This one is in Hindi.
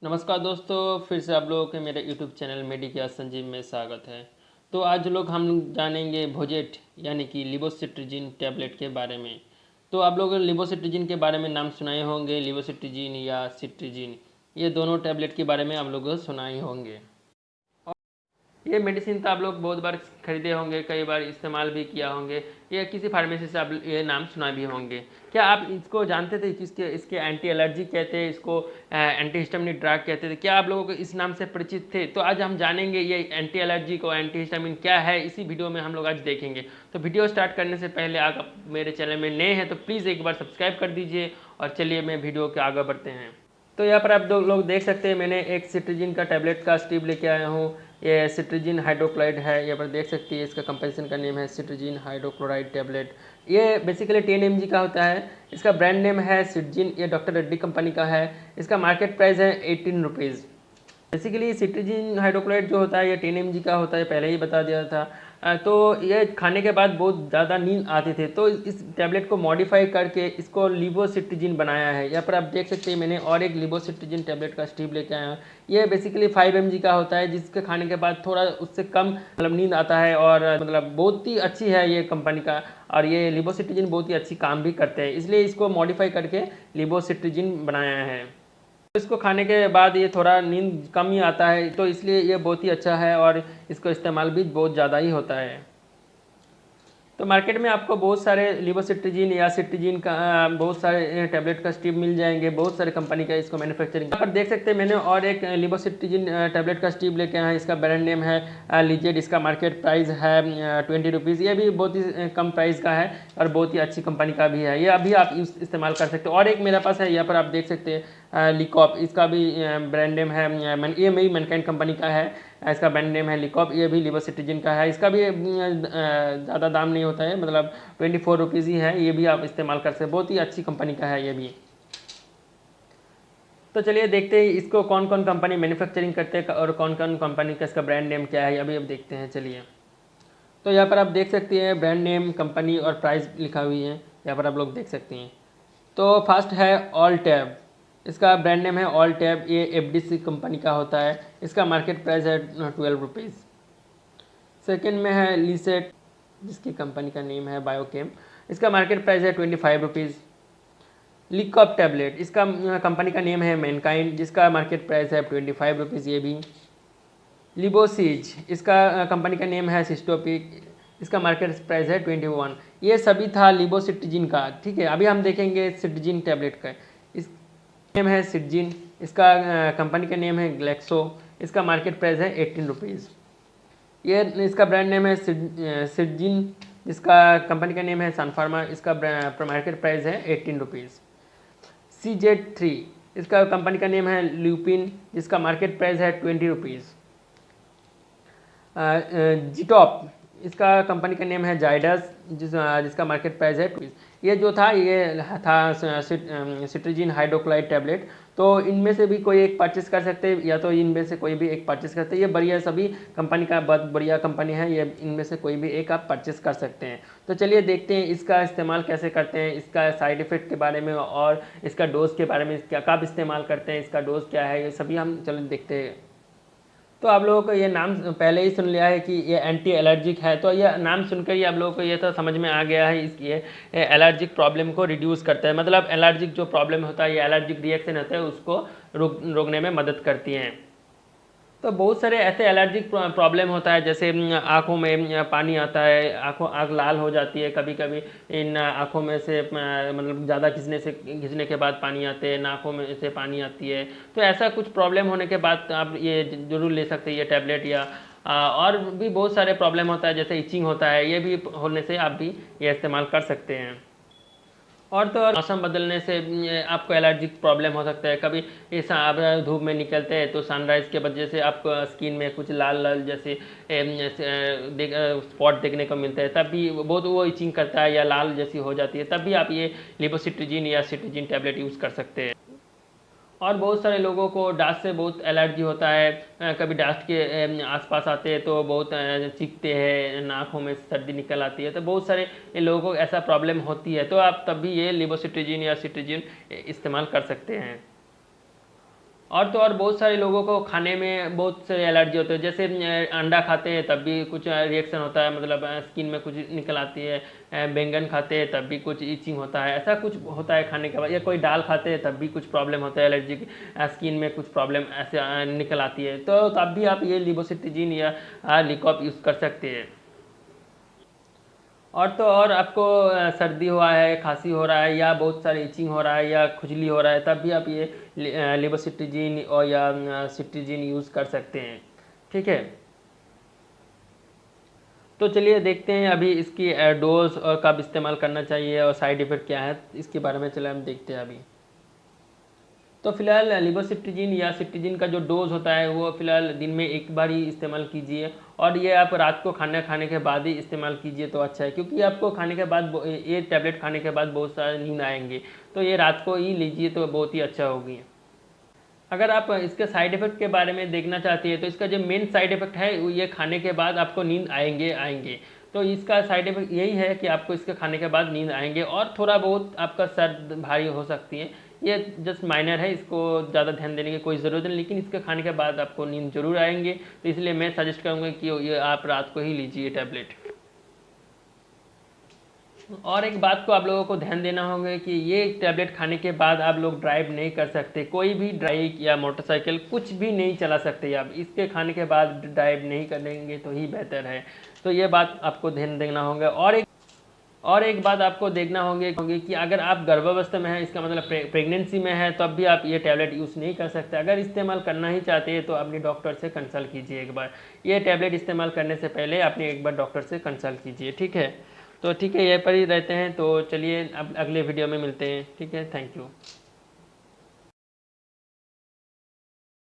नमस्कार दोस्तों, फिर से आप लोगों के मेरे यूट्यूब चैनल मेडिकेयर संजीव में स्वागत है। तो आज लोग हम जानेंगे भोजेट यानी कि लिवोसिट्रिजिन टैबलेट के बारे में। तो आप लोग लिवोसिट्रिजिन के बारे में नाम सुनाए होंगे, लिवोसिट्रिजिन या सिट्रिजिन, ये दोनों टैबलेट के बारे में आप लोग सुनाए होंगे। ये मेडिसिन तो आप लोग बहुत बार खरीदे होंगे, कई बार इस्तेमाल भी किया होंगे, ये किसी फार्मेसी से आप ये नाम सुना भी होंगे। क्या आप इसको जानते थे कि इसके एंटी एलर्जी कहते हैं, इसको एंटी हिस्टामिन ड्रग कहते थे? क्या आप लोगों को इस नाम से परिचित थे? तो आज हम जानेंगे ये एंटी एलर्जी को एंटी हिस्टामिन क्या है, इसी वीडियो में हम लोग आज देखेंगे। तो वीडियो स्टार्ट करने से पहले आप मेरे चैनल में नए हैं तो प्लीज़ एक बार सब्सक्राइब कर दीजिए। और चलिए मैं वीडियो के आगे बढ़ते हैं। तो यहाँ पर आप दो लोग देख सकते हैं, मैंने एक सिट्रिजिन का टैबलेट का स्ट्रिप लेके आया हूँ। ये सिट्रिजिन हाइड्रोक्लोराइड है, यहाँ पर देख सकती है। इसका कंपैरिजन का नेम है सिट्रिजिन हाइड्रोक्लोराइड टैबलेट। ये बेसिकली 10 mg का होता है। इसका ब्रांड नेम है सिट्रिजिन, ये डॉक्टर रेड्डी कंपनी का है। इसका मार्केट प्राइस है 18 रुपीज़। बेसिकली सिट्रिजिन हाइड्रोक्लोराइड जो होता है ये 10 mg का होता है, पहले ही बता दिया था। तो ये खाने के बाद बहुत ज़्यादा नींद आती थी, तो इस टैबलेट को मॉडिफाई करके इसको लिवोसिट्रिजिन बनाया है। यहाँ पर आप देख सकते हैं, मैंने और एक लिवोसिट्रिजिन टैबलेट का स्ट्रिप लेके आया हूँ। ये बेसिकली 5 mg का होता है, जिसके खाने के बाद थोड़ा उससे कम मतलब नींद आता है। और मतलब बहुत ही अच्छी है ये कंपनी का, और ये लिवोसिट्रिजिन बहुत ही अच्छी काम भी करते हैं, इसलिए इसको मॉडिफाई करके लिवोसिट्रिजिन बनाया है। इसको खाने के बाद ये थोड़ा नींद कम ही आता है, तो इसलिए ये बहुत ही अच्छा है और इसको इस्तेमाल भी बहुत ज़्यादा ही होता है। तो मार्केट में आपको बहुत सारे लिवोसिट्रिजिन या सिट्रिजिन का बहुत सारे टैबलेट का स्ट्रिप मिल जाएंगे, बहुत सारे कंपनी का इसको मैन्युफैक्चरिंग। यहाँ पर देख सकते हैं, मैंने और एक लिवोसिट्रिजिन टैबलेट का स्ट्रिप लेके आया है। इसका ब्रांड नेम है लीजेड। इसका मार्केट प्राइस है 20 रुपीज़। ये भी बहुत ही कम प्राइस का है और बहुत ही अच्छी कंपनी का भी है। ये अभी आप इस्तेमाल कर सकते हो। और एक मेरे पास है, यहाँ पर आप देख सकते हैं लिकॉप। इसका भी ब्रांड नेम है, ये मेरी मैनकाइंड कंपनी का है। इसका ब्रांड नेम है लिकॉप। ये भी लिवोसिट्रिजिन का है। इसका भी ज़्यादा दाम नहीं होता है, मतलब 24 रुपीज़ ही है। ये भी आप इस्तेमाल कर सकते हैं, बहुत ही अच्छी कंपनी का है ये भी। तो चलिए देखते हैं इसको कौन कौन कंपनी मैन्युफैक्चरिंग करते हैं और कौन कौन कंपनी का इसका ब्रांड नेम क्या है, अभी अब देखते हैं। चलिए, तो यहाँ पर आप देख सकते हैं ब्रांड नेम, कंपनी और प्राइस लिखा हुई है, यहाँ पर आप लोग देख सकते हैं। तो फर्स्ट है ऑल टैब। इसका ब्रांड नेम है ऑल टैब। ये एफडीसी कंपनी का होता है। इसका मार्केट प्राइस है 12 रुपीज़। सेकेंड में है लीसेट, जिसकी कंपनी का नेम है बायोकेम। इसका मार्केट प्राइस है 25 रुपीज़। लिकॉप टैबलेट, इसका कंपनी का नेम है मैनकाइंड, जिसका मार्केट प्राइस है 25 रुपीज़ ये भी। लिबोसिज, इसका कंपनी का नेम है सिस्टोपिक। इसका मार्केट प्राइस है 21। ये सभी था लिबोसिट्रिजिन का। ठीक है, अभी हम देखेंगे सिट्रिजिन टैबलेट का। इस नेम है सिट्रिजिन। इसका कंपनी का नेम है ग्लेक्सो। इसका मार्केट प्राइस है 18 रुपीज़। ये इसका ब्रांड नेम है सिट्रिजिन, जिसका कंपनी का नेम है सनफार्मा। इसका मार्केट प्राइस है 18 रुपीज़। CZ3, इसका कंपनी का नेम है ल्यूपिन, जिसका मार्केट प्राइस है 20 रुपीज़। जिटॉप, इसका कंपनी का नेम है जाइडस, जिसका मार्केट प्राइस है 20। ये जो था ये था सिट्रिजिन हाइड्रोक्लोराइड टैबलेट। तो इनमें से भी कोई एक परचेस कर सकते हैं, या तो इनमें से कोई भी एक परचेस करते हैं। ये बढ़िया, सभी कंपनी का बहुत बढ़िया कंपनी है, ये इनमें से कोई भी एक आप परचेस कर सकते हैं। तो चलिए देखते हैं इसका इस्तेमाल कैसे करते हैं, इसका साइड इफ़ेक्ट के बारे में और इसका डोज के बारे में, क्या कब इस्तेमाल करते हैं, इसका डोज क्या है, ये सभी हम चलो देखते हैं। तो आप लोगों को ये नाम पहले ही सुन लिया है कि ये एंटी एलर्जिक है, तो ये नाम सुनकर ही आप लोगों को ये तो समझ में आ गया है ये एलर्जिक प्रॉब्लम को रिड्यूस करता है। मतलब एलर्जिक जो प्रॉब्लम होता है, ये एलर्जिक रिएक्शन होता है, उसको रोकने में मदद करती हैं। तो बहुत सारे ऐसे एलर्जिक प्रॉब्लम होता है, जैसे आँखों में पानी आता है, आँख लाल हो जाती है कभी कभी। इन आँखों में से मतलब ज़्यादा खींचने के बाद पानी आते हैं, नाकों में से पानी आती है। तो ऐसा कुछ प्रॉब्लम होने के बाद आप ये ज़रूर ले सकते हैं ये टैबलेट। या और भी बहुत सारे प्रॉब्लम होता है, जैसे इचिंग होता है, ये भी होने से आप भी ये इस्तेमाल कर सकते हैं। और तो और मौसम बदलने से आपको एलर्जिक प्रॉब्लम हो सकता है। कभी इस आप धूप में निकलते हैं तो सनराइज़ के वजह से आपको स्किन में कुछ लाल लाल जैसे स्पॉट देखने को मिलता है, तब भी बहुत वो इचिंग करता है या लाल जैसी हो जाती है, तब भी आप ये लिवोसिट्रिजिन या सिट्रिजिन टैबलेट यूज़ कर सकते हैं। और बहुत सारे लोगों को डास्ट से बहुत एलर्जी होता है। कभी डास्ट के आसपास आते हैं तो बहुत चीखते हैं, नाकों में सर्दी निकल आती है। तो बहुत सारे लोगों को ऐसा प्रॉब्लम होती है, तो आप तब भी ये लिवोसिट्रिजिन या सिट्रिजिन इस्तेमाल कर सकते हैं। और तो और बहुत सारे लोगों को खाने में बहुत सारे एलर्जी होते हैं, जैसे अंडा खाते हैं तब भी कुछ रिएक्शन होता है, मतलब स्किन में कुछ निकल आती है। बैंगन खाते हैं तब भी कुछ इचिंग होता है, ऐसा कुछ होता है खाने के बाद। या कोई दाल खाते हैं तब भी कुछ प्रॉब्लम होता है, एलर्जी स्किन में कुछ प्रॉब्लम ऐसे निकल आती है, तो तब भी आप ये लिबोसिट्रिजिन या लिकॉप यूज़ कर सकते हैं। और तो और आपको सर्दी हुआ है, खांसी हो रहा है, या बहुत सारी इचिंग हो रहा है, या खुजली हो रहा है, तब भी आप ये लिबोसिट्रिजिन और या सिट्रिजिन यूज़ कर सकते हैं। ठीक है, तो चलिए देखते हैं अभी इसकी डोज और कब इस्तेमाल करना चाहिए और साइड इफ़ेक्ट क्या है, इसके बारे में चले हम देखते हैं अभी। तो फिलहाल लिबोसिट्रिजिन या सिट्रिजिन का जो डोज होता है वो फिलहाल दिन में एक बार ही इस्तेमाल कीजिए, और ये आप रात को खाना खाने के बाद ही इस्तेमाल कीजिए तो अच्छा है, क्योंकि आपको खाने के बाद ये टैबलेट खाने के बाद बहुत सारे नींद आएंगे, तो ये रात को ही लीजिए तो बहुत ही अच्छा होगी। अगर आप इसके साइड इफ़ेक्ट के बारे में देखना चाहती है तो इसका जो मेन साइड इफ़ेक्ट है वो ये खाने के बाद आपको नींद आएंगे आएंगे। तो इसका साइड इफ़ेक्ट यही है कि आपको इसके खाने के बाद नींद आएंगे, और थोड़ा बहुत आपका सर भारी हो सकती है, ये जस्ट माइनर है, इसको ज़्यादा ध्यान देने की कोई ज़रूरत नहीं, लेकिन इसके खाने के बाद आपको नींद जरूर आएंगे। तो इसलिए मैं सजेस्ट करूँगा कि ये आप रात को ही लीजिए टैबलेट। और एक बात को आप लोगों को ध्यान देना होगा कि ये टैबलेट खाने के बाद आप लोग ड्राइव नहीं कर सकते, कोई भी बाइक या मोटरसाइकिल कुछ भी नहीं चला सकते आप, इसके खाने के बाद ड्राइव नहीं करेंगे तो ही बेहतर है। तो ये बात आपको ध्यान देना होगा। और एक बात आपको देखना होगी कि अगर आप गर्भावस्था में है, इसका मतलब प्रेगनेंसी में है, तब भी आप ये टैबलेट यूज़ नहीं कर सकते। अगर इस्तेमाल करना ही चाहते हैं तो अपने डॉक्टर से कंसल्ट कीजिए एक बार, ये टैबलेट इस्तेमाल करने से पहले अपने एक बार डॉक्टर से कंसल्ट कीजिए। ठीक है, तो ठीक है, यहीं पर ही रहते हैं, तो चलिए अब अगले वीडियो में मिलते हैं। ठीक है, थैंक यू।